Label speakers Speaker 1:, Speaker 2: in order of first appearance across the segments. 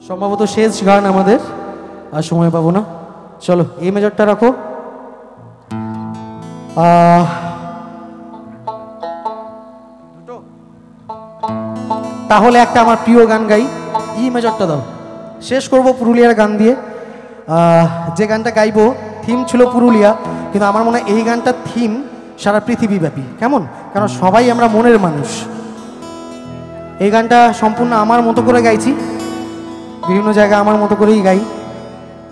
Speaker 1: সম্ভবত শেষ গান আমাদের, আর সময় পাবো না। চলো এই মেজরটা রাখো। তাহলে একটা আমার প্রিয় গান গাই, ই মেজরটা দাও। শেষ করব পুরুলিয়ার গান দিয়ে। যে গানটা গাইবো থিম ছিল পুরুলিয়া, কিন্তু আমার মনে হয় এই গানটার থিম সারা পৃথিবীব্যাপী। কেমন? কারণ সবাই আমরা মনের মানুষ। এই গানটা সম্পূর্ণ আমার মতো করে গাইছি, বিভিন্ন জায়গায় আমার মতো করেই গাই।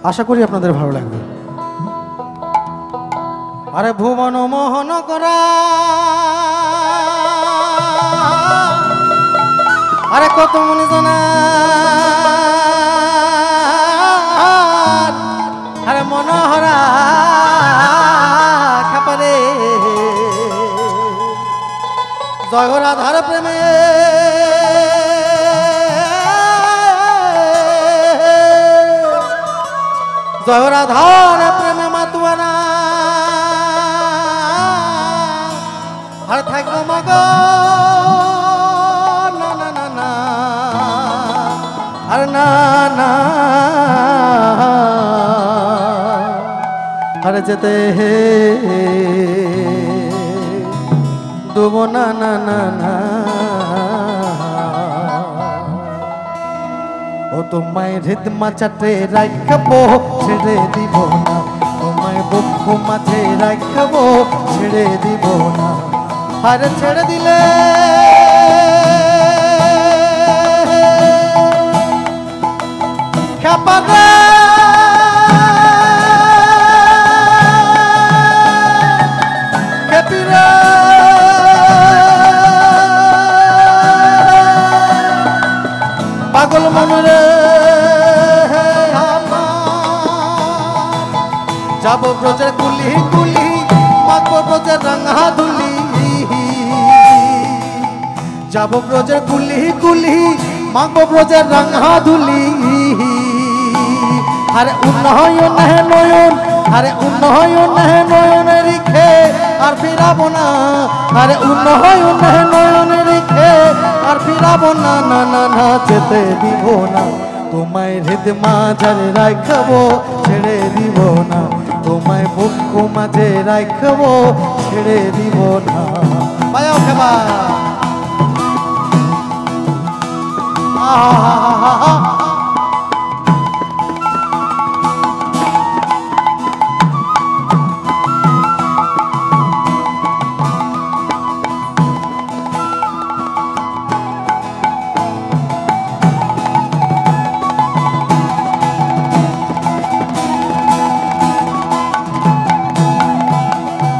Speaker 1: আশা করি আপনাদের ভালো লাগবে। আরে ভুবন মোহন করা, আরে কত মনে জানা, আরে মনোহরা খাপারে জয় রাধার প্রেমে জয় রাধার প্রেমে মাতুয়ানা আর থাকবো মগ না না না না আর না না আর যেতে হে দুব না না না না। ও তোমায় হৃদ মাঝাতে রাখবো ছেড়ে দিব না, তোমায় বুক মাঝে রাখবো ছেড়ে দিব না। আর ছেড়ে দিলে খেপাবে খেপিরে পাগল মনরে যাবো ব্রজের কুলি কুলি, মাখবো ব্রজের রাঙা ধুলি, যাবো ব্রজের কুলি কুলি, মাখবো ব্রজের রাঙা ধুলি। আরে উন্নয়ন হে নয়ন, আরে উন্নয়ন হে নয়ন রেখে আর ফিরাবো না, আরে উন্নয়ন হে নয়ন রেখে আর ফিরাবো না না না না। যেতে দিব না, তোমায় হৃদ মাঝারে রাখবো ছেড়ে দিব না, তোমায় বুক মাঝে রাখবো ছেড়ে দিব না। বাজাও খেবা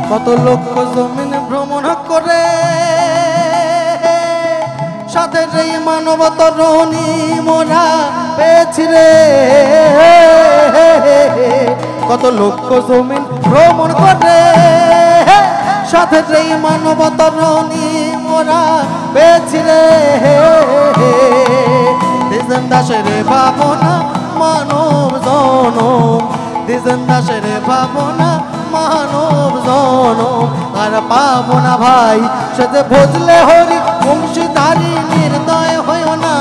Speaker 1: কত লক্ষ জমিন ভ্রমণ করে সাথে এই মানব তরুণী মোরা পেয়েছি রে। কত লক্ষ জমিন ভ্রমণ করে সাথে এই মানব তরুণী মোরা পেয়েছি রে। দিজেন দাসের ভাবনা মানব জনম, দিজেন দাসের ভাবনা মানব জনম আর পাবো না ভাই। সে যে ভজলে হরি বংশীধারী নির্দয় হইও না,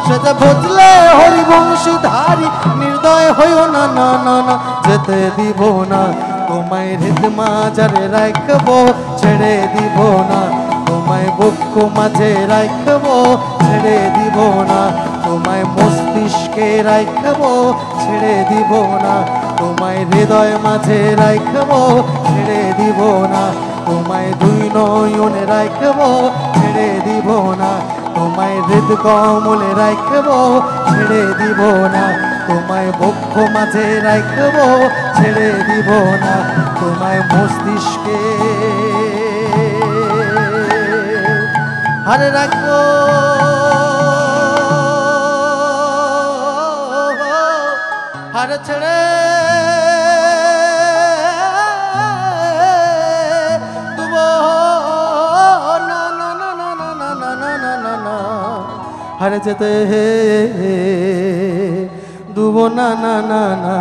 Speaker 1: সে যে ভজলে হরি বংশীধারী নির্দয় হইও না না না না। যেতে দিব না, তোমায় হৃদ মাঝারে রাখবো ছেড়ে দিব না, তোমায় বুক মাঝে রাখবো ছেড়ে দিব না, তোমায় মস্তিষ্কে রাখবো ছেড়ে দিব না, তোমায় হৃদয় মাঝে রাখবো ছেড়ে দিব না, তোমায় দুই নয়নে রাখবো ছেড়ে দিব না, তোমায় হৃদ কমলে রাখবো ছেড়ে দিব না, তোমায় বক্ষ মাঝে রাখবো ছেড়ে দিব না, তোমায় মস্তিষ্কে হারে রাখবো হারে ছেড়ে দুব না না না না না না না না না না না। হারে যেতে হে দুব না না না না।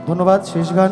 Speaker 1: ধন্যবাদ। শেষ গান।